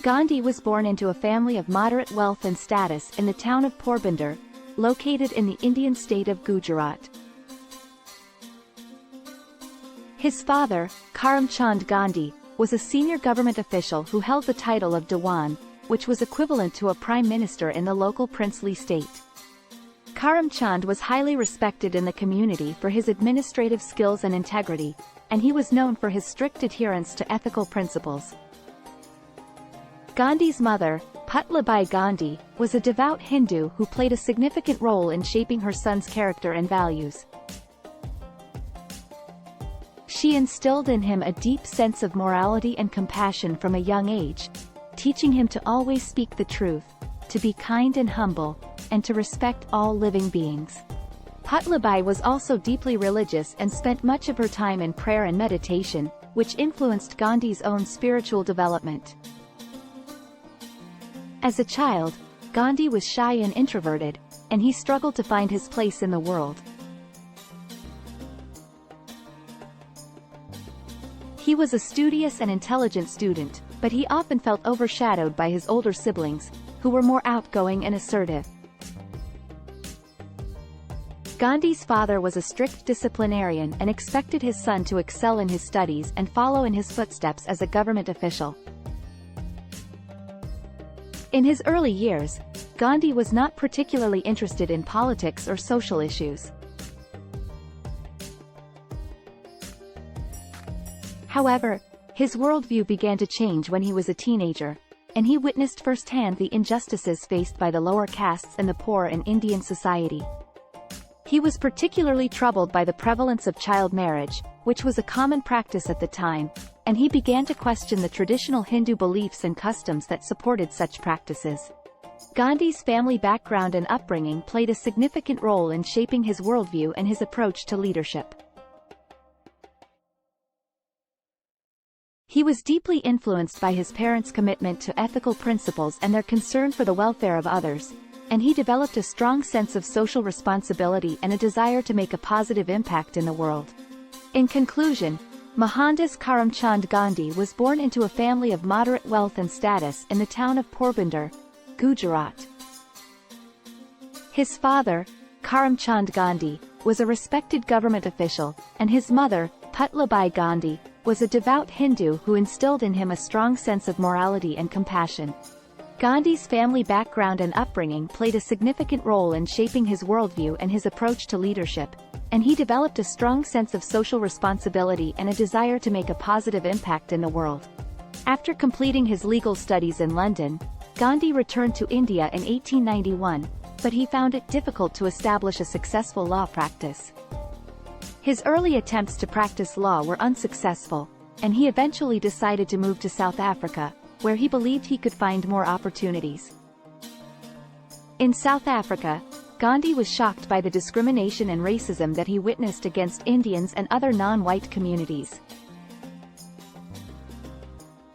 Gandhi was born into a family of moderate wealth and status in the town of Porbandar, located in the Indian state of Gujarat. His father, Karamchand Gandhi, was a senior government official who held the title of Dewan, which was equivalent to a prime minister in the local princely state. Karamchand was highly respected in the community for his administrative skills and integrity, and he was known for his strict adherence to ethical principles. Gandhi's mother, Putlabai Gandhi, was a devout Hindu who played a significant role in shaping her son's character and values. She instilled in him a deep sense of morality and compassion from a young age, teaching him to always speak the truth, to be kind and humble, and to respect all living beings. Putlabai was also deeply religious and spent much of her time in prayer and meditation, which influenced Gandhi's own spiritual development. As a child, Gandhi was shy and introverted, and he struggled to find his place in the world. He was a studious and intelligent student, but he often felt overshadowed by his older siblings, who were more outgoing and assertive. Gandhi's father was a strict disciplinarian and expected his son to excel in his studies and follow in his footsteps as a government official. In his early years, Gandhi was not particularly interested in politics or social issues. However, his worldview began to change when he was a teenager, and he witnessed firsthand the injustices faced by the lower castes and the poor in Indian society. He was particularly troubled by the prevalence of child marriage, which was a common practice at the time, and he began to question the traditional Hindu beliefs and customs that supported such practices. Gandhi's family background and upbringing played a significant role in shaping his worldview and his approach to leadership. He was deeply influenced by his parents' commitment to ethical principles and their concern for the welfare of others, and he developed a strong sense of social responsibility and a desire to make a positive impact in the world. In conclusion, Mohandas Karamchand Gandhi was born into a family of moderate wealth and status in the town of Porbandar, Gujarat. His father, Karamchand Gandhi, was a respected government official, and his mother, Putlabai Gandhi, was a devout Hindu who instilled in him a strong sense of morality and compassion. Gandhi's family background and upbringing played a significant role in shaping his worldview and his approach to leadership, and he developed a strong sense of social responsibility and a desire to make a positive impact in the world. After completing his legal studies in London, Gandhi returned to India in 1891, but he found it difficult to establish a successful law practice. His early attempts to practice law were unsuccessful, and he eventually decided to move to South Africa, where he believed he could find more opportunities. In South Africa, Gandhi was shocked by the discrimination and racism that he witnessed against Indians and other non-white communities.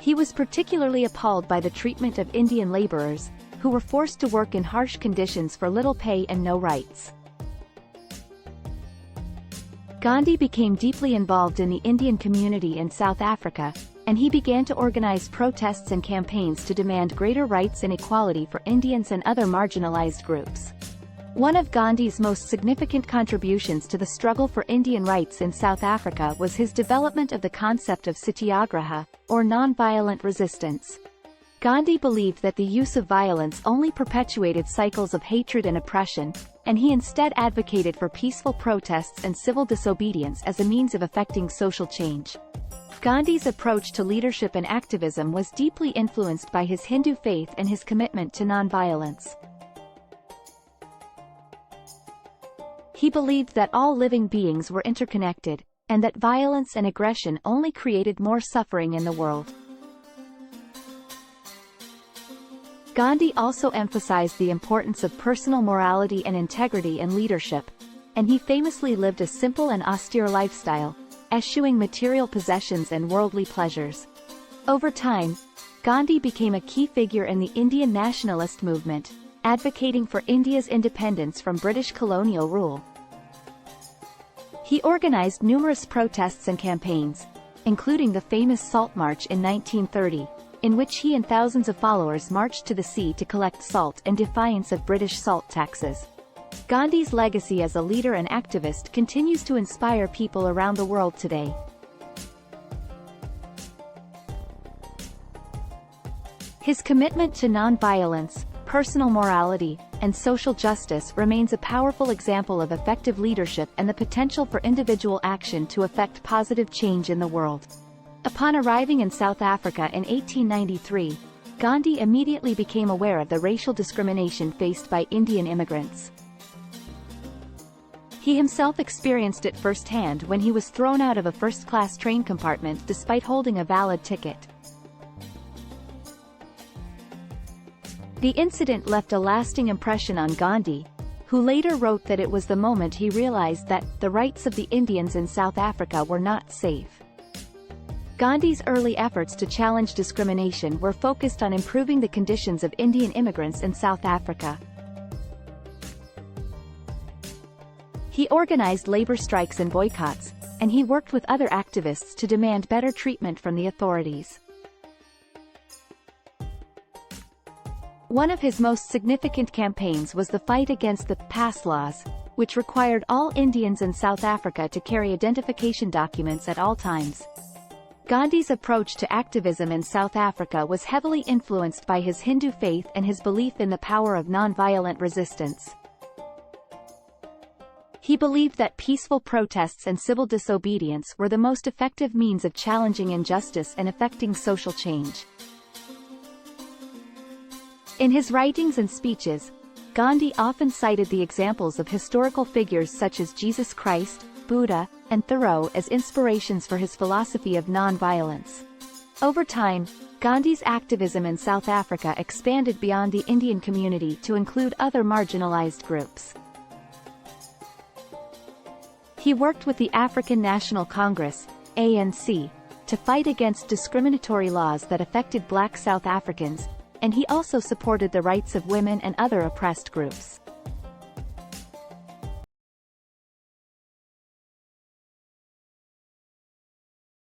He was particularly appalled by the treatment of Indian laborers, who were forced to work in harsh conditions for little pay and no rights. Gandhi became deeply involved in the Indian community in South Africa, and he began to organize protests and campaigns to demand greater rights and equality for Indians and other marginalized groups. One of Gandhi's most significant contributions to the struggle for Indian rights in South Africa was his development of the concept of satyagraha, or non-violent resistance. Gandhi believed that the use of violence only perpetuated cycles of hatred and oppression, and he instead advocated for peaceful protests and civil disobedience as a means of effecting social change. Gandhi's approach to leadership and activism was deeply influenced by his Hindu faith and his commitment to nonviolence. He believed that all living beings were interconnected, and that violence and aggression only created more suffering in the world. Gandhi also emphasized the importance of personal morality and integrity in leadership, and he famously lived a simple and austere lifestyle, eschewing material possessions and worldly pleasures. Over time, Gandhi became a key figure in the Indian nationalist movement, advocating for India's independence from British colonial rule. He organized numerous protests and campaigns, including the famous Salt March in 1930, in which he and thousands of followers marched to the sea to collect salt in defiance of British salt taxes. Gandhi's legacy as a leader and activist continues to inspire people around the world today. His commitment to non-violence, personal morality, and social justice remains a powerful example of effective leadership and the potential for individual action to effect positive change in the world. Upon arriving in South Africa in 1893, Gandhi immediately became aware of the racial discrimination faced by Indian immigrants. He himself experienced it firsthand when he was thrown out of a first-class train compartment despite holding a valid ticket. The incident left a lasting impression on Gandhi, who later wrote that it was the moment he realized that the rights of the Indians in South Africa were not safe. Gandhi's early efforts to challenge discrimination were focused on improving the conditions of Indian immigrants in South Africa. He organized labor strikes and boycotts, and he worked with other activists to demand better treatment from the authorities. One of his most significant campaigns was the fight against the pass laws, which required all Indians in South Africa to carry identification documents at all times. Gandhi's approach to activism in South Africa was heavily influenced by his Hindu faith and his belief in the power of non-violent resistance. He believed that peaceful protests and civil disobedience were the most effective means of challenging injustice and effecting social change. In his writings and speeches, Gandhi often cited the examples of historical figures such as Jesus Christ, Buddha, and Thoreau as inspirations for his philosophy of non-violence. Over time, Gandhi's activism in South Africa expanded beyond the Indian community to include other marginalized groups. He worked with the African National Congress, ANC, to fight against discriminatory laws that affected Black South Africans, and he also supported the rights of women and other oppressed groups.